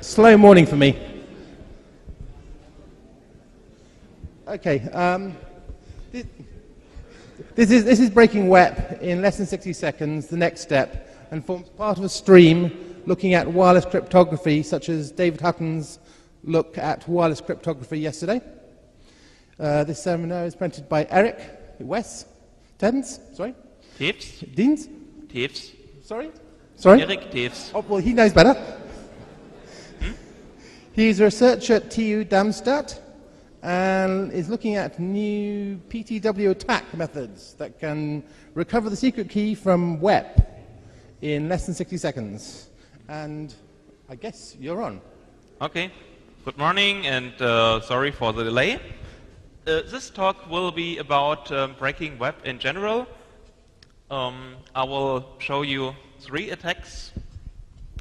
slow morning for me. Okay, this is breaking WEP in less than 60 seconds, the next step, and forms part of a stream looking at wireless cryptography, such as David Hutton's look at wireless cryptography yesterday. This seminar is presented by Eric Deens. Sorry? Eric Teves. Oh, well, he knows better. He's a researcher at TU Darmstadt and is looking at new PTW attack methods that can recover the secret key from WEP in less than 60 seconds. And I guess you're on. Okay. Good morning, and sorry for the delay. This talk will be about breaking WEP in general. I will show you 3 attacks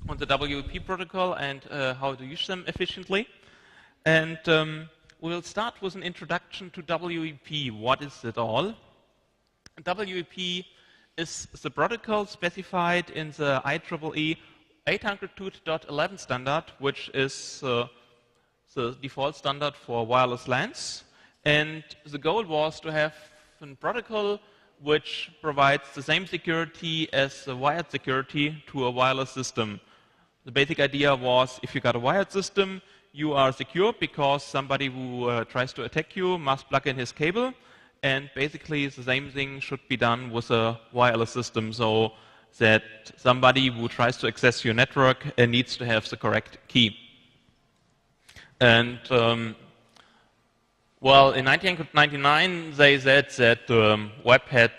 on the WEP protocol and how to use them efficiently. And we'll start with an introduction to WEP. What is it all? WEP is the protocol specified in the IEEE 802.11 standard, which is the default standard for wireless LANs. And the goal was to have a protocol which provides the same security as the wired security to a wireless system. The basic idea was, if you got a wired system, you are secure because somebody who tries to attack you must plug in his cable, and basically the same thing should be done with a wireless system, so that somebody who tries to access your network needs to have the correct key. And well, in 1999, they said that WEP had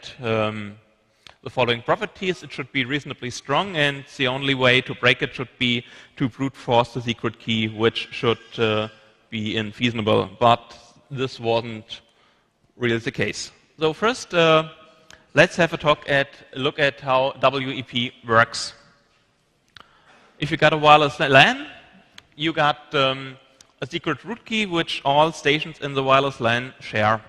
the following properties. It should be reasonably strong, and the only way to break it should be to brute force the secret key, which should be infeasible. But this wasn't really the case. So first, let's have a look at how WEP works. If you got a wireless LAN, you got a secret root key which all stations in the wireless LAN share.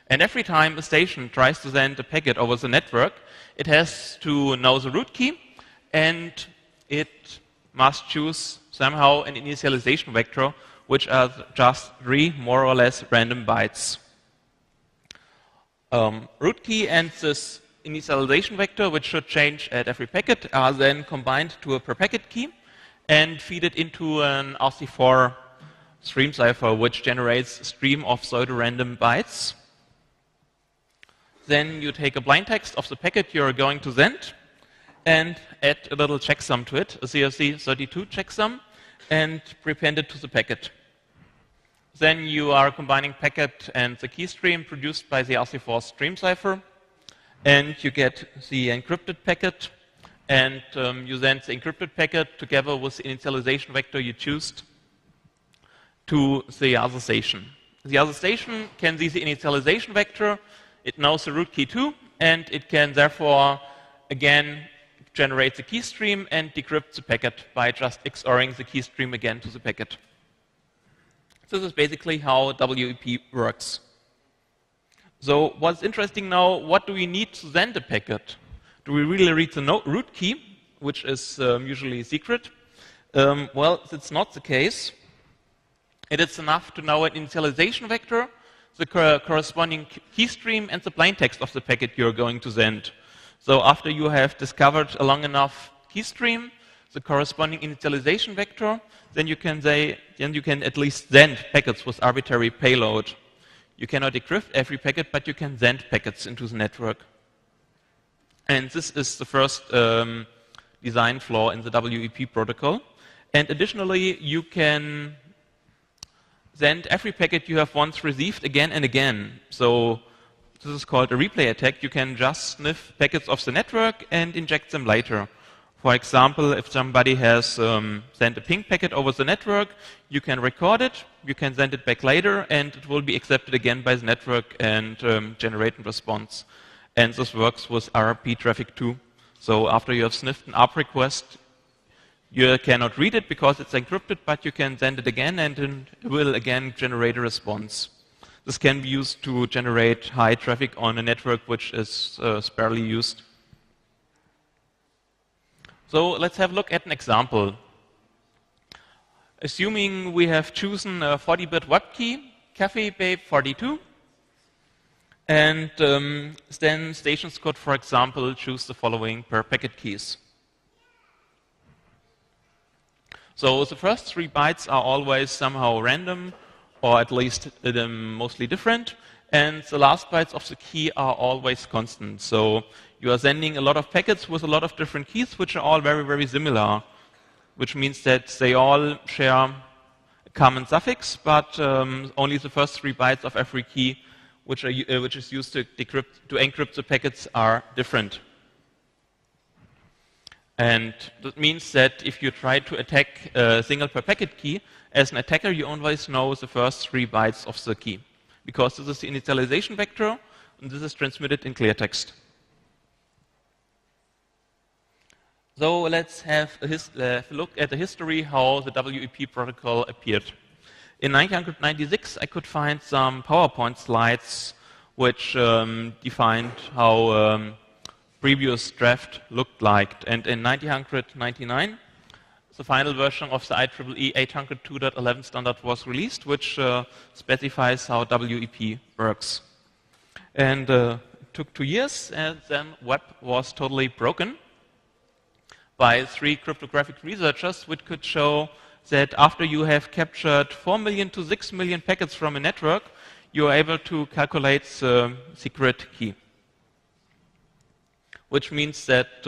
And every time a station tries to send a packet over the network, it has to know the root key, and it must choose somehow an initialization vector, which are just 3 more or less random bytes. Root key and this initialization vector, which should change at every packet, are then combined to a per packet key and feed it into an RC4 stream cipher, which generates a stream of pseudo-random bytes. Then you take a plain text of the packet you're going to send and add a little checksum to it, a CRC32 checksum, and prepend it to the packet. Then you are combining packet and the key stream produced by the RC4 stream cipher, and you get the encrypted packet, and you send the encrypted packet together with the initialization vector you choose to the other station. The other station can see the initialization vector, it knows the root key too, and it can therefore again generate the key stream and decrypt the packet by just XORing the key stream again to the packet. This is basically how WEP works. So what's interesting now, what do we need to send a packet? Do we really read the root key, which is usually secret? Well, that's not the case. It is enough to know an initialization vector, the corresponding key stream, and the plain text of the packet you're going to send. So after you have discovered a long enough key stream, the corresponding initialization vector, then you can at least send packets with arbitrary payload. You cannot decrypt every packet, but you can send packets into the network. And this is the first design flaw in the WEP protocol. And additionally, you can send every packet you have once received again and again. So this is called a replay attack. You can just sniff packets off the network and inject them later. For example, if somebody has sent a ping packet over the network, you can record it, you can send it back later, and it will be accepted again by the network and generate a response. And this works with RRP traffic too. So after you have sniffed an ARP request, you cannot read it because it's encrypted, but you can send it again and it will again generate a response. This can be used to generate high traffic on a network which is sparely used. So let's have a look at an example. Assuming we have chosen a 40-bit web key, CafeBabe42, and then stations could, for example, choose the following per packet keys. So the first 3 bytes are always somehow random, or at least mostly different, and the last bytes of the key are always constant. So you are sending a lot of packets with a lot of different keys, which are all very, very similar, which means that they all share a common suffix, but only the first 3 bytes of every key which is used to encrypt the packets are different. And that means that if you try to attack a single per packet key, as an attacker you always know the first 3 bytes of the key, because this is the initialization vector, and this is transmitted in clear text. So let's have a look at the history how the WEP protocol appeared. In 1996, I could find some PowerPoint slides which defined how previous draft looked like. And in 1999, the final version of the IEEE 802.11 standard was released, which specifies how WEP works. And it took 2 years, and then WEP was totally broken by 3 cryptographic researchers, which could show that after you have captured 4 million to 6 million packets from a network, you are able to calculate the secret key. Which means that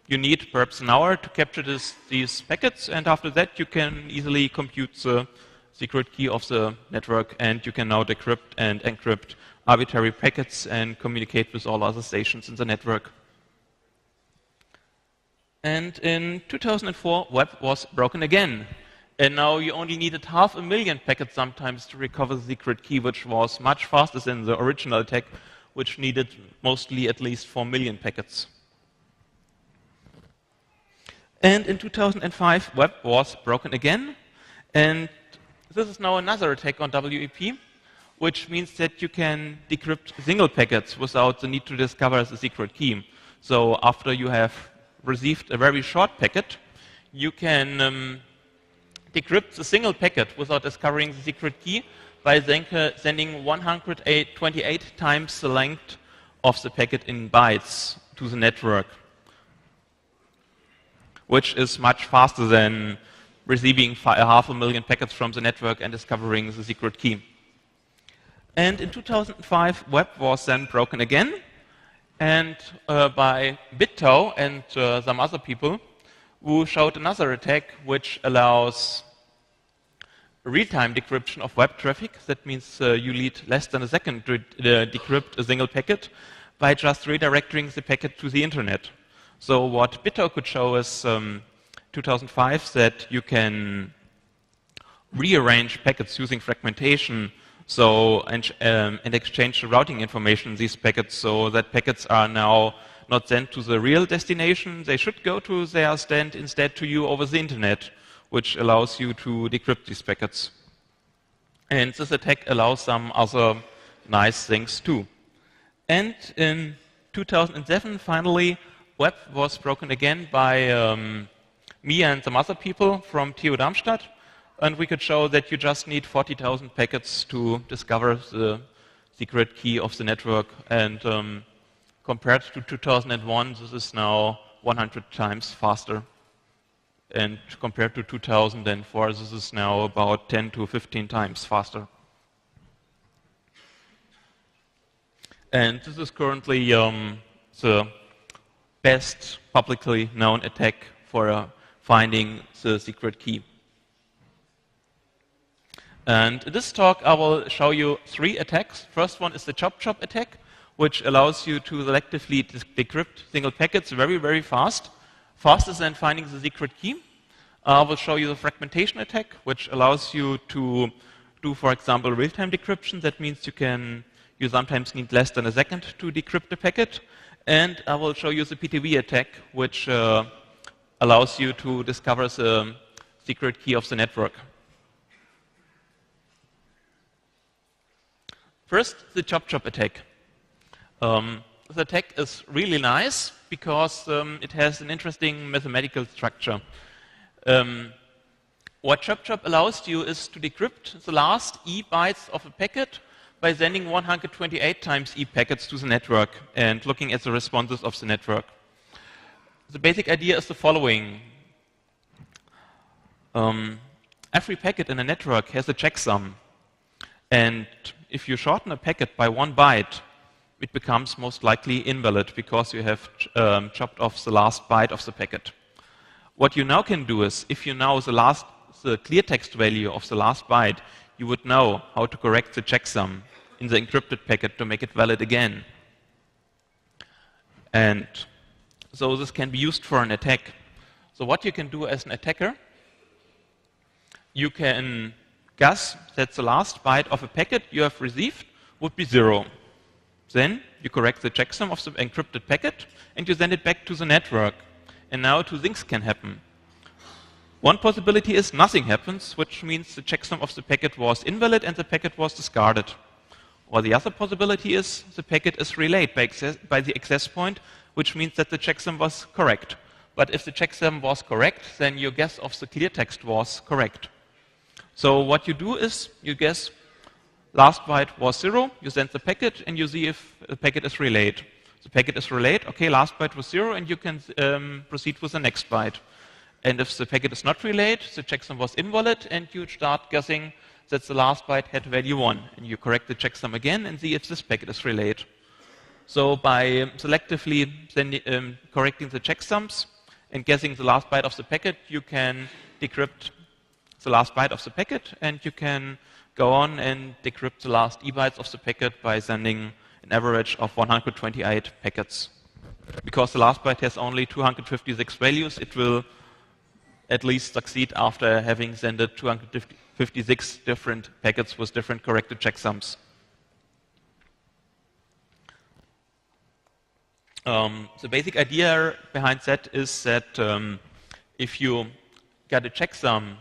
you need perhaps an hour to capture these packets, and after that you can easily compute the secret key of the network, and you can now decrypt and encrypt arbitrary packets and communicate with all other stations in the network. And in 2004, WEP was broken again. And now you only needed 500,000 packets sometimes to recover the secret key, which was much faster than the original attack, which needed mostly at least 4 million packets. And in 2005, WEP was broken again. And this is now another attack on WEP, which means that you can decrypt single packets without the need to discover the secret key. So after you have received a very short packet, you can decrypt the single packet without discovering the secret key by sending 128 times the length of the packet in bytes to the network, which is much faster than receiving 500,000 packets from the network and discovering the secret key. And in 2005, WEP was then broken again, and by BitTow and some other people who showed another attack which allows real-time decryption of web traffic. That means you need less than a second to decrypt a single packet by just redirecting the packet to the internet. So what BitTow could show is 2005 that you can rearrange packets using fragmentation, so and exchange the routing information in these packets, so that packets are now not sent to the real destination. They should go to their stand instead to you over the internet, which allows you to decrypt these packets. And this attack allows some other nice things too. And in 2007, finally, WEP was broken again by me and some other people from TU Darmstadt. And we could show that you just need 40,000 packets to discover the secret key of the network. And compared to 2001, this is now 100 times faster. And compared to 2004, this is now about 10 to 15 times faster. And this is currently the best publicly known attack for finding the secret key. And in this talk, I will show you 3 attacks. First one is the chop-chop attack, which allows you to selectively decrypt single packets very, very fast, faster than finding the secret key. I will show you the fragmentation attack, which allows you to do, for example, real-time decryption. That means you sometimes need less than a second to decrypt a packet. And I will show you the PTV attack, which allows you to discover the secret key of the network. First, the chop-chop attack. This attack is really nice because it has an interesting mathematical structure. what ChirpChirp allows you is to decrypt the last E bytes of a packet by sending 128 times E packets to the network and looking at the responses of the network. The basic idea is the following. Every packet in a network has a checksum. And if you shorten a packet by 1 byte, it becomes most likely invalid because you have chopped off the last byte of the packet. What you now can do is, if you know the clear text value of the last byte, you would know how to correct the checksum in the encrypted packet to make it valid again. And so this can be used for an attack. So what you can do as an attacker, you can guess that the last byte of a packet you have received would be 0. Then you correct the checksum of the encrypted packet and you send it back to the network. And now 2 things can happen. One possibility is nothing happens, which means the checksum of the packet was invalid and the packet was discarded. Or the other possibility is the packet is relayed by the access point, which means that the checksum was correct. But if the checksum was correct, then your guess of the clear text was correct. So what you do is you guess last byte was 0, you send the packet, and you see if the packet is relayed. The packet is relayed, okay, last byte was 0, and you can proceed with the next byte. And if the packet is not relayed, the checksum was invalid, and you start guessing that the last byte had value 1. And you correct the checksum again and see if this packet is relayed. So by selectively correcting the checksums and guessing the last byte of the packet, you can decrypt the last byte of the packet, and you can go on and decrypt the last E bytes of the packet by sending an average of 128 packets. Because the last byte has only 256 values, it will at least succeed after having sent 256 different packets with different corrected checksums. The basic idea behind that is that if you get a checksum,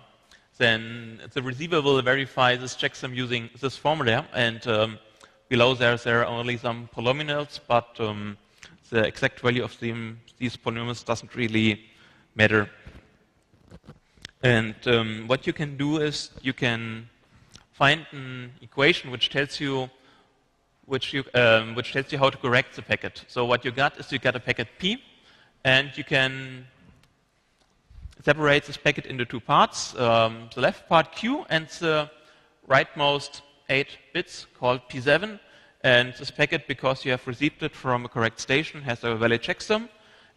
then the receiver will verify this checksum using this formula, and below there are only some polynomials, but the exact value of these polynomials doesn't really matter. And what you can do is you can find an equation which tells you how to correct the packet. So what you got is you got a packet P, and you can separate this packet into 2 parts. The left part Q and the rightmost 8 bits called P7. And this packet, because you have received it from a correct station, has a valid checksum.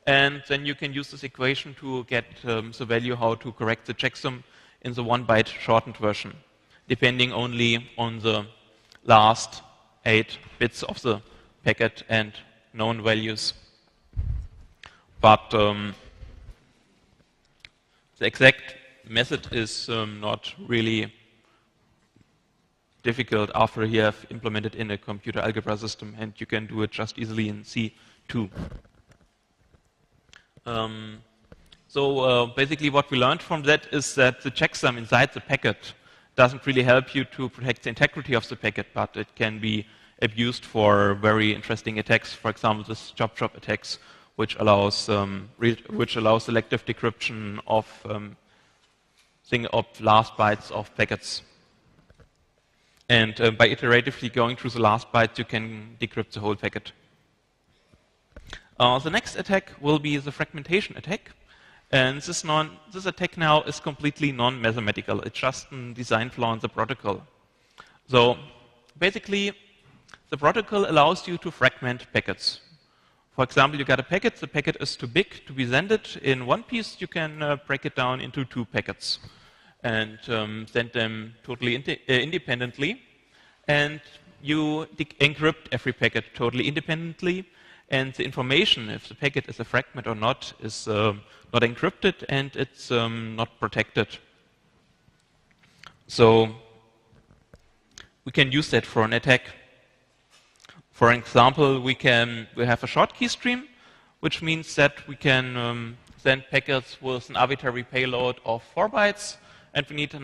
And then you can use this equation to get the value how to correct the checksum in the 1-byte shortened version, depending only on the last 8 bits of the packet and known values. But the exact method is not really difficult after you have implemented in a computer algebra system, and you can do it just easily in C2. So basically what we learned from that is that the checksum inside the packet doesn't really help you to protect the integrity of the packet, but it can be abused for very interesting attacks. For example, this ChirpChirp attacks, which allows selective decryption of last bytes of packets. And by iteratively going through the last bytes, you can decrypt the whole packet. The next attack will be the fragmentation attack. And this attack now is completely non-mathematical. It's just a design flaw in the protocol. So basically, the protocol allows you to fragment packets. For example, you got a packet. The packet is too big to be sent in one piece. You can break it down into 2 packets and send them totally independently. And you encrypt every packet totally independently. And the information, if the packet is a fragment or not, is not encrypted, and it's not protected. So we can use that for an attack. For example, we have a short key stream, which means that we can send packets with an arbitrary payload of 4 bytes, and we need another